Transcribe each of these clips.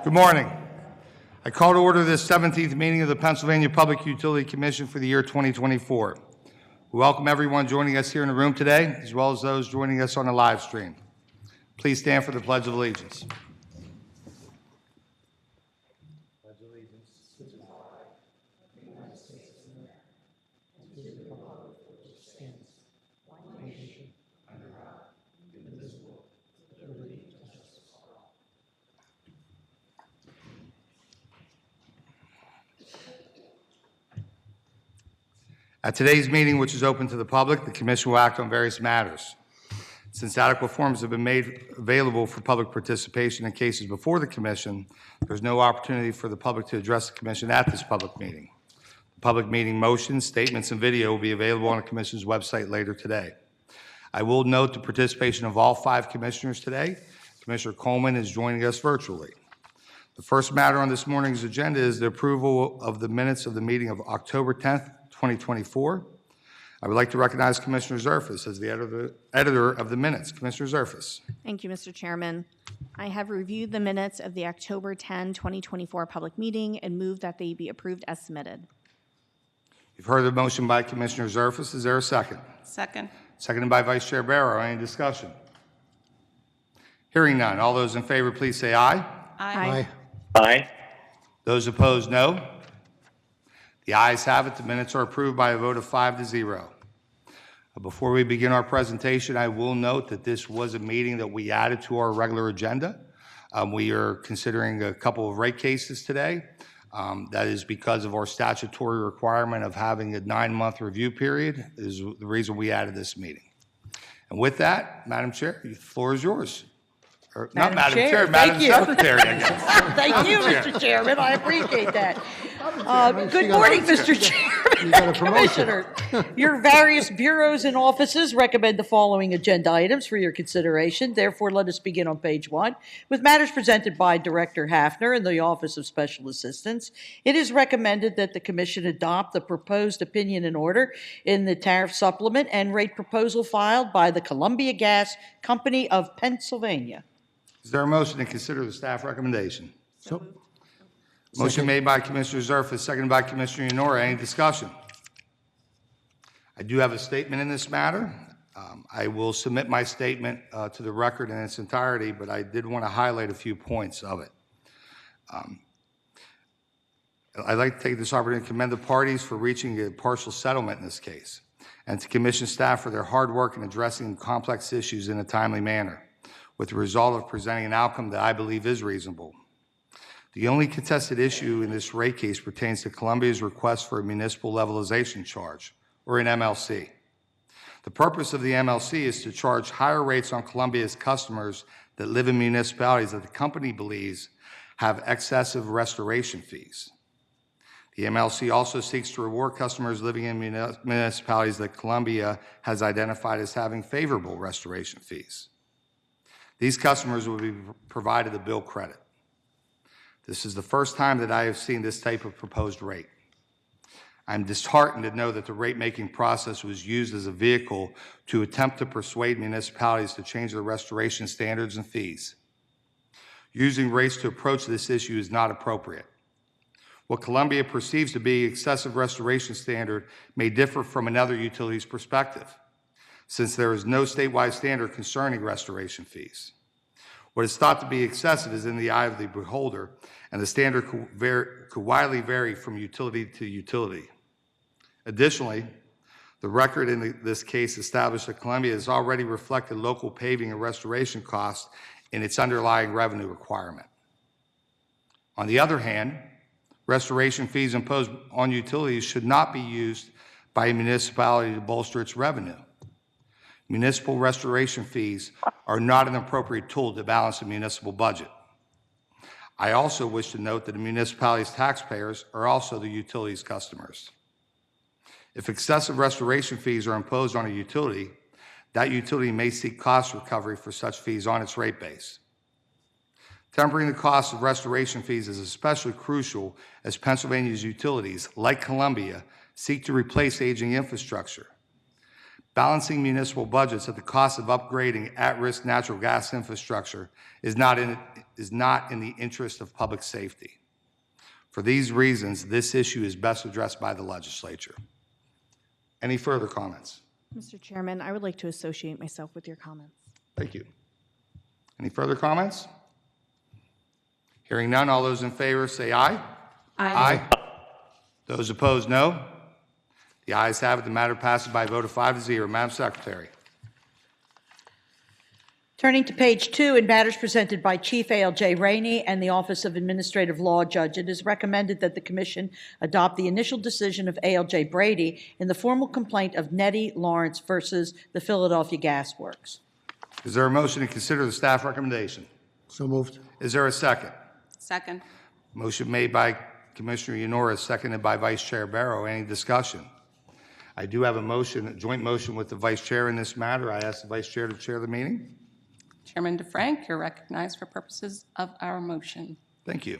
Good morning. I call to order this 17th meeting of the Pennsylvania Public Utility Commission for the year 2024. We welcome everyone joining us here in the room today, as well as those joining us on the live stream. Please stand for the Pledge of Allegiance. At today's meeting, which is open to the public, the Commission will act on various matters. Since adequate forms have been made available for public participation in cases before the Commission, there's no opportunity for the public to address the Commission at this public meeting. The public meeting motions, statements, and video will be available on the Commission's website later today. I will note the participation of all 5 Commissioners today. Commissioner Coleman is joining us virtually. The first matter on this morning's agenda is the approval of the minutes of the meeting of October 10th, 2024. I would like to recognize Commissioner Zerfas as the editor of the minutes. Commissioner Zerfas. Thank you, Mr. Chairman. I have reviewed the minutes of the October 10, 2024 public meeting and move that they be approved as submitted. You've heard the motion by Commissioner Zerfas. Is there a second? Second. Seconded by Vice Chair Barrow. Any discussion? Hearing none. All those in favor, please say aye. Aye. Aye. Those opposed, no. The ayes have it. The minutes are approved by a vote of 5-0. Before we begin our presentation, I will note that this was a meeting that we added to our regular agenda. We are considering a couple of rate cases today. That is because of our statutory requirement of having a 9-month review period is the reason we added this meeting. And with that, Madam Chair, the floor is yours. Or, not Madam Chair, Madam Secretary, I guess. Thank you, Mr. Chairman. I appreciate that. Good morning, Mr. Chairman and Commissioner. Your various bureaus and offices recommend the following agenda items for your consideration. Therefore, let us begin on page 1 with matters presented by Director Hafner in the Office of Special Assistance. It is recommended that the Commission adopt the proposed opinion and order in the tariff supplement and rate proposal filed by the Columbia Gas Company of Pennsylvania. Is there a motion to consider the staff recommendation? Motion made by Commissioner Zerfas, seconded by Commissioner Yanora. Any discussion? I do have a statement in this matter. I will submit my statement to the record in its entirety, but I did want to highlight a few points of it. I'd like to take this opportunity to commend the parties for reaching a partial settlement in this case, and to Commission staff for their hard work in addressing complex issues in a timely manner, with the result of presenting an outcome that I believe is reasonable. The only contested issue in this rate case pertains to Columbia's request for a municipal levelization charge, or an MLC. The purpose of the MLC is to charge higher rates on Columbia's customers that live in municipalities that the company believes have excessive restoration fees. The MLC also seeks to reward customers living in municipalities that Columbia has identified as having favorable restoration fees. These customers will be provided a bill credit. This is the first time that I have seen this type of proposed rate. I'm disheartened to know that the rate-making process was used as a vehicle to attempt to persuade municipalities to change their restoration standards and fees. Using rates to approach this issue is not appropriate. What Columbia perceives to be excessive restoration standard may differ from another utility's perspective, since there is no statewide standard concerning restoration fees. What is thought to be excessive is in the eye of the beholder, and the standard could widely vary from utility to utility. Additionally, the record in this case established that Columbia has already reflected local paving and restoration costs in its underlying revenue requirement. On the other hand, restoration fees imposed on utilities should not be used by a municipality to bolster its revenue. Municipal restoration fees are not an appropriate tool to balance a municipal budget. I also wish to note that a municipality's taxpayers are also the utility's customers. If excessive restoration fees are imposed on a utility, that utility may seek cost recovery for such fees on its rate base. Tempering the cost of restoration fees is especially crucial as Pennsylvania's utilities, like Columbia, seek to replace aging infrastructure. Balancing municipal budgets at the cost of upgrading at-risk natural gas infrastructure is not is not in the interest of public safety. For these reasons, this issue is best addressed by the legislature. Any further comments? Mr. Chairman, I would like to associate myself with your comments. Thank you. Any further comments? Hearing none, all those in favor say aye. Aye. Those opposed, no. The ayes have it. The matter passes by a vote of 5-0. Madam Secretary. Turning to page 2, in matters presented by Chief ALJ Rainey and the Office of Administrative Law Judge, it is recommended that the Commission adopt the initial decision of ALJ Brady in the formal complaint of Nettie Lawrence versus the Philadelphia Gas Works. Is there a motion to consider the staff recommendation? So moved. Is there a second? Second. Motion made by Commissioner Yanora, seconded by Vice Chair Barrow. Any discussion? I do have a motion, a joint motion with the Vice Chair in this matter. I ask the Vice Chair to chair the meeting. Chairman DeFrank, you're recognized for purposes of our motion. Thank you.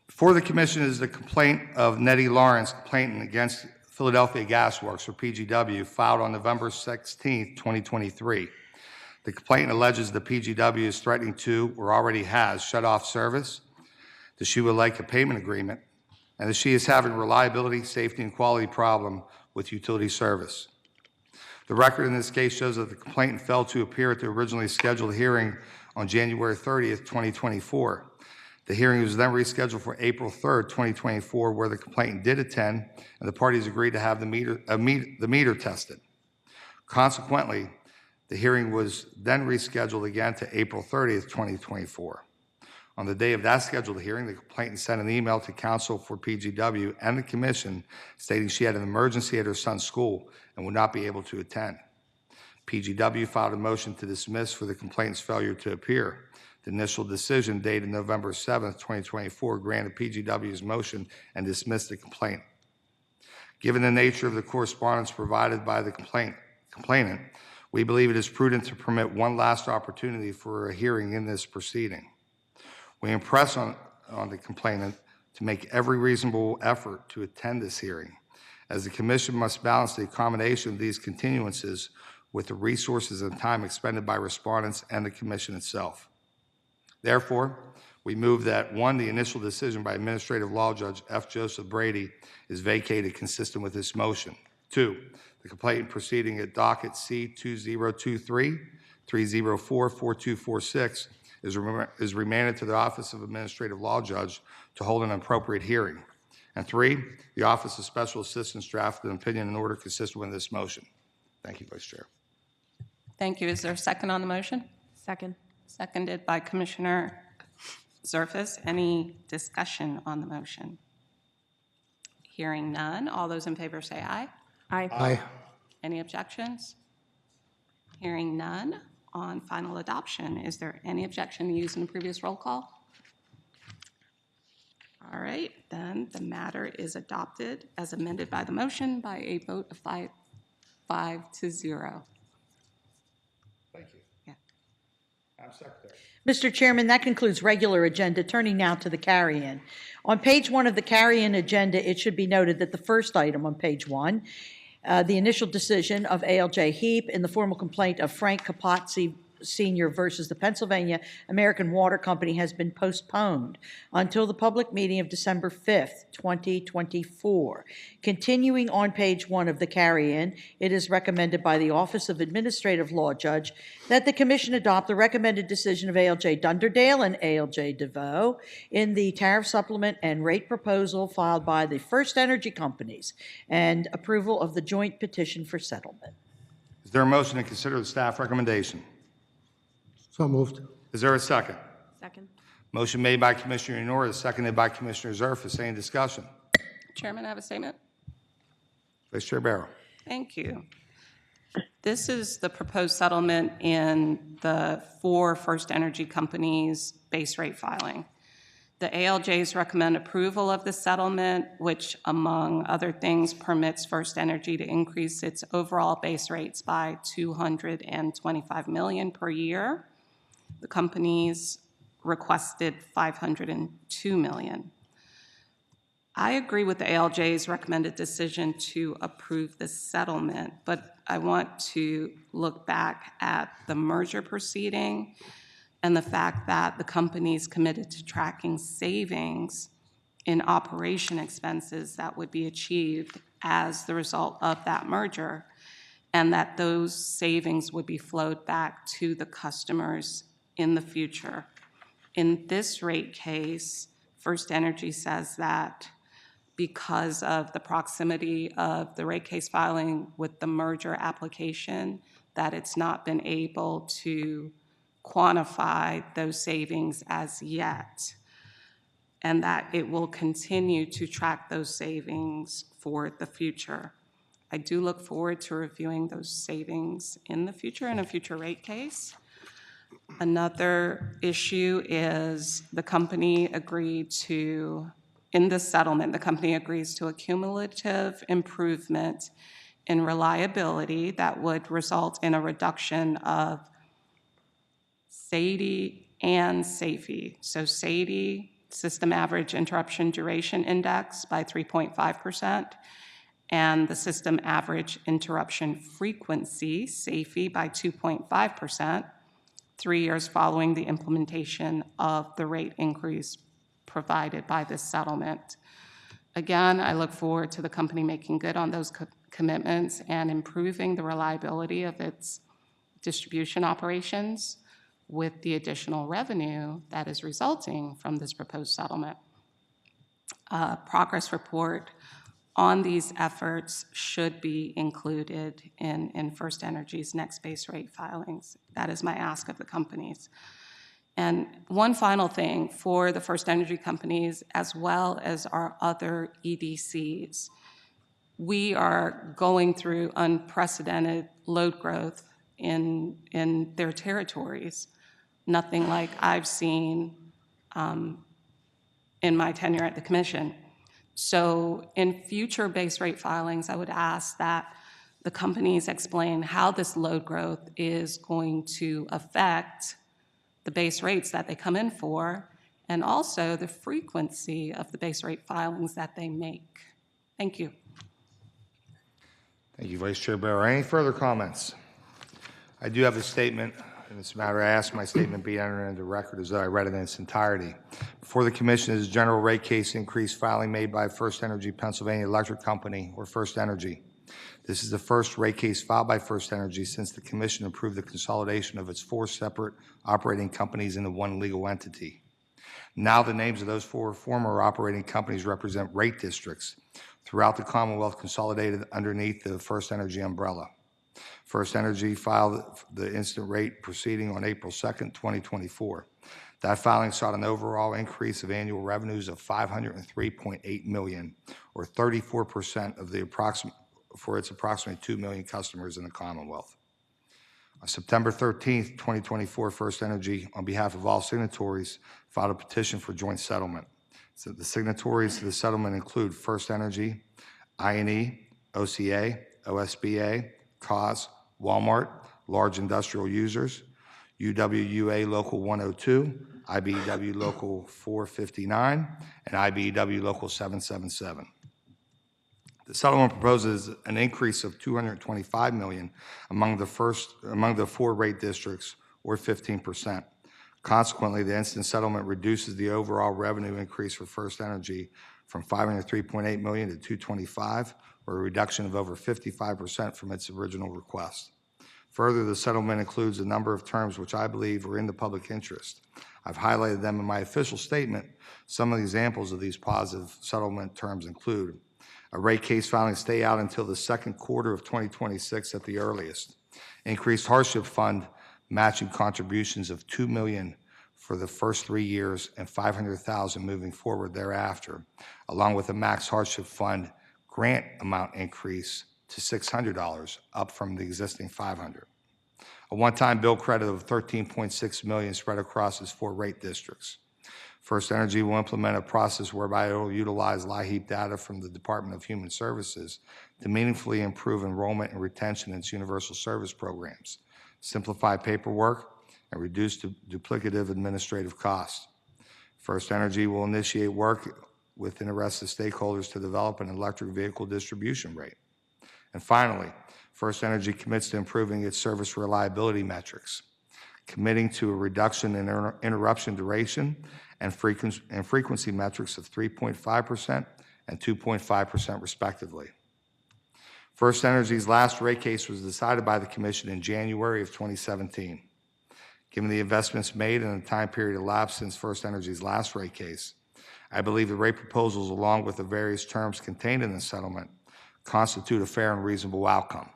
Before the Commission is the complaint of Nettie Lawrence, complainant against Philadelphia Gas Works, or PGW, filed on November 16, 2023. The complainant alleges the PGW is threatening to, or already has, shut off service, that she would like a payment agreement, and that she is having a reliability, safety, and quality problem with utility service. The record in this case shows that the complainant failed to appear at the originally scheduled hearing on January 30th, 2024. The hearing was then rescheduled for April 3rd, 2024, where the complainant did attend, and the parties agreed to have the meter tested. Consequently, the hearing was then rescheduled again to April 30th, 2024. On the day of that scheduled hearing, the complainant sent an email to counsel for PGW and the Commission stating she had an emergency at her son's school and would not be able to attend. PGW filed a motion to dismiss for the complainant's failure to appear. The initial decision dated November 7th, 2024, granted PGW's motion and dismissed the complaint. Given the nature of the correspondence provided by the complainant, we believe it is prudent to permit one last opportunity for a hearing in this proceeding. We impress on the complainant to make every reasonable effort to attend this hearing, as the Commission must balance the accommodation of these continuances with the resources and time expended by respondents and the Commission itself. Therefore, we move that 1, the initial decision by Administrative Law Judge F. Joseph Brady is vacated consistent with this motion. 2, the complainant proceeding at docket C-2023-304-4246 is remanded to the Office of Administrative Law Judge to hold an appropriate hearing. And 3, the Office of Special Assistants drafted an opinion in order consistent with this motion. Thank you, Vice Chair. Thank you. Is there a second on the motion? Second. Seconded by Commissioner Zerfas. Any discussion on the motion? Hearing none. All those in favor say aye. Aye. Aye. Any objections? Hearing none. On final adoption, is there any objection to using the previous roll call? All right, then the matter is adopted as amended by the motion by a vote of 5-0. Thank you. Yeah. Madam Secretary. Mr. Chairman, that concludes regular agenda. Turning now to the carry-in. On page 1 of the carry-in agenda, it should be noted that the first item on page 1, the initial decision of ALJ Heap in the formal complaint of Frank Capozzi Sr. versus the Pennsylvania American Water Company has been postponed until the public meeting of December 5th, 2024. Continuing on page 1 of the carry-in, it is recommended by the Office of Administrative Law Judge that the Commission adopt the recommended decision of ALJ Dunderdale and ALJ DeVoe in the tariff supplement and rate proposal filed by the First Energy Companies and approval of the joint petition for settlement. Is there a motion to consider the staff recommendation? So moved. Is there a second? Second. Motion made by Commissioner Yanora, seconded by Commissioner Zerfas. Any discussion? Chairman, I have a statement. Vice Chair Barrow. Thank you. This is the proposed settlement in the 4 First Energy Companies base rate filing. The ALJs recommend approval of the settlement, which, among other things, permits First Energy to increase its overall base rates by $225 million per year. The companies requested $502 million. I agree with the ALJ's recommended decision to approve the settlement, but I want to look back at the merger proceeding. and the fact that the company's committed to tracking savings in operation expenses that would be achieved as the result of that merger, and that those savings would be flowed back to the customers in the future. In this rate case, First Energy says that because of the proximity of the rate case filing with the merger application, that it's not been able to quantify those savings as yet, and that it will continue to track those savings for the future. I do look forward to reviewing those savings in the future in a future rate case. Another issue is the company agreed to, in this settlement, the company agrees to a cumulative improvement in reliability that would result in a reduction of SAIDI and SAFE. So SAIDI, System Average Interruption Duration Index, by 3.5%, and the System Average Interruption Frequency, SAFE, by 2.5%, 3 years following the implementation of the rate increase provided by this settlement. Again, I look forward to the company making good on those commitments and improving the reliability of its distribution operations with the additional revenue that is resulting from this proposed settlement. A progress report on these efforts should be included in First Energy's next base rate filings. That is my ask of the companies. And one final thing for the First Energy companies, as well as our other EDCs, we are going through unprecedented load growth in their territories. Nothing like I've seen in my tenure at the commission. So in future base rate filings, I would ask that the companies explain how this load growth is going to affect the base rates that they come in for, and also the frequency of the base rate filings that they make. Thank you. Thank you, Vice Chair Barrow. Any further comments? I do have a statement in this matter. I ask my statement be entered into the record as though I read it in its entirety. Before the Commission is a general rate case increase filing made by First Energy Pennsylvania Electric Company, or First Energy. This is the first rate case filed by First Energy since the Commission approved the consolidation of its 4 separate operating companies into one legal entity. Now the names of those 4 former operating companies represent rate districts throughout the Commonwealth consolidated underneath the First Energy umbrella. First Energy filed the instant rate proceeding on April 2nd, 2024. That filing sought an overall increase of annual revenues of $503.8 million, or 34% of the for its approximately 2 million customers in the Commonwealth. On September 13th, 2024, First Energy, on behalf of all signatories, filed a petition for joint settlement. So the signatories to the settlement include First Energy, I&E, OCA, OSBA, CAUS, Walmart, large industrial users, UWUA Local 102, IBEW Local 459, and IBEW Local 777. The settlement proposes an increase of $225 million among the 4 rate districts, or 15%. Consequently, the instant settlement reduces the overall revenue increase for First Energy from $503.8 million to $225, or a reduction of over 55% from its original request. Further, the settlement includes a number of terms which I believe are in the public interest. I've highlighted them in my official statement. Some of the examples of these positive settlement terms include a rate case filing stay out until the second quarter of 2026 at the earliest, increased hardship fund matching contributions of $2 million for the first 3 years and $500,000 moving forward thereafter, along with a max hardship fund grant amount increase to $600, up from the existing $500. A one-time bill credit of $13.6 million spread across its 4 rate districts. First Energy will implement a process whereby it will utilize LIHEAP data from the Department of Human Services to meaningfully improve enrollment and retention in its universal service programs, simplify paperwork, and reduce duplicative administrative costs. First Energy will initiate work with interested stakeholders to develop an electric vehicle distribution rate. And finally, First Energy commits to improving its service reliability metrics. committing to a reduction in interruption duration and frequency metrics of 3.5% and 2.5% respectively. First Energy's last rate case was decided by the Commission in January of 2017. Given the investments made and the time period elapsed since First Energy's last rate case, I believe the rate proposals, along with the various terms contained in the settlement, constitute a fair and reasonable outcome.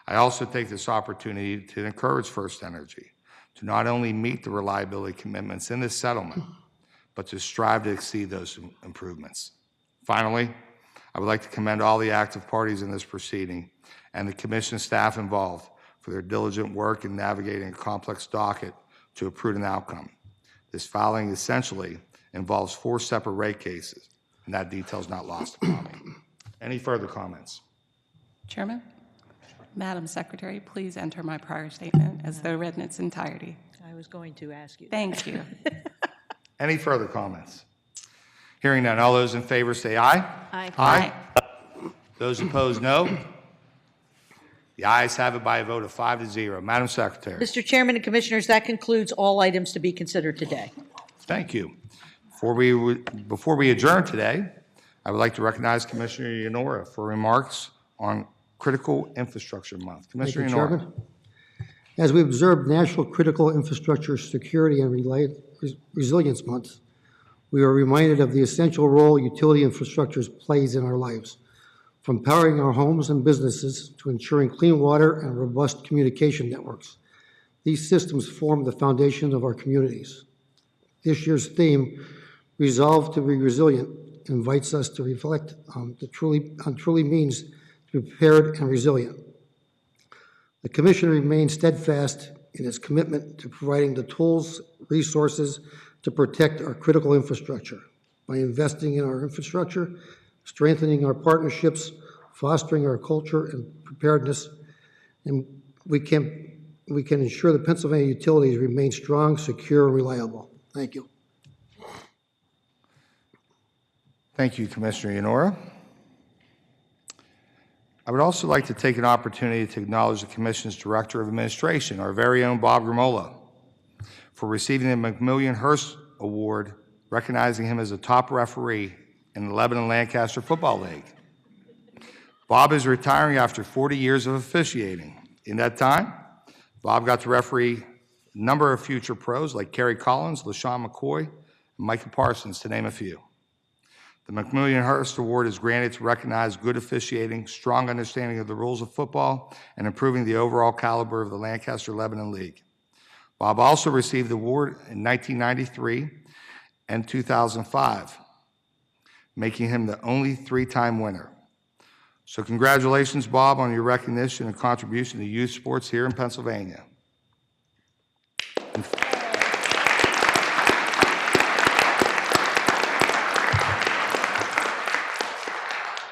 I also take this opportunity to encourage First Energy to not only meet the reliability commitments in this settlement, but to strive to exceed those improvements. Finally, I would like to commend all the active parties in this proceeding and the Commission staff involved for their diligent work in navigating a complex docket to a prudent outcome. This filing essentially involves 4 separate rate cases, and that detail is not lost upon me. Any further comments? Chairman? Madam Secretary, please enter my prior statement as though read in its entirety. I was going to ask you. Thank you. Any further comments? Hearing none, all those in favor say aye. Aye. Aye. Those opposed, no. The ayes have it by a vote of 5-0. Madam Secretary. Mr. Chairman and Commissioners, that concludes all items to be considered today. Thank you. Before we adjourn today, I would like to recognize Commissioner Yanora for remarks on Critical Infrastructure Month. Commissioner Thank you, Yanora. Chairman. As we observe National Critical Infrastructure Security and Resilience Month, we are reminded of the essential role utility infrastructure plays in our lives, from powering our homes and businesses to ensuring clean water and robust communication networks. These systems form the foundation of our communities. This year's theme, Resolve to be Resilient, invites us to reflect on truly means to be prepared and resilient. The Commission remains steadfast in its commitment to providing the tools, resources to protect our critical infrastructure by investing in our infrastructure, strengthening our partnerships, fostering our culture and preparedness, and we can ensure the Pennsylvania utilities remain strong, secure, and reliable. Thank you. Thank you, Commissioner Yanora. I would also like to take an opportunity to acknowledge the Commission's Director of Administration, our very own Bob Gramola, for receiving the McMillian-Hurst Award, recognizing him as a top referee in the Lebanon-Lancaster Football League. Bob is retiring after 40 years of officiating. In that time, Bob got to referee a number of future pros like Kerry Collins, LaShawn McCoy, and Michael Parsons, to name a few. The McMillian-Hurst Award is granted to recognize good officiating, strong understanding of the rules of football, and improving the overall caliber of the Lancaster-Lebanon League. Bob also received the award in 1993 and 2005, making him the only 3-time winner. So congratulations, Bob, on your recognition and contribution to youth sports here in Pennsylvania.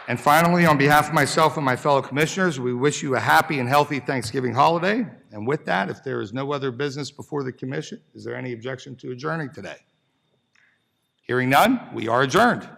And finally, on behalf of myself and my fellow commissioners, we wish you a happy and healthy Thanksgiving holiday. And with that, if there is no other business before the commission, is there any objection to adjourning today? Hearing none, we are adjourned.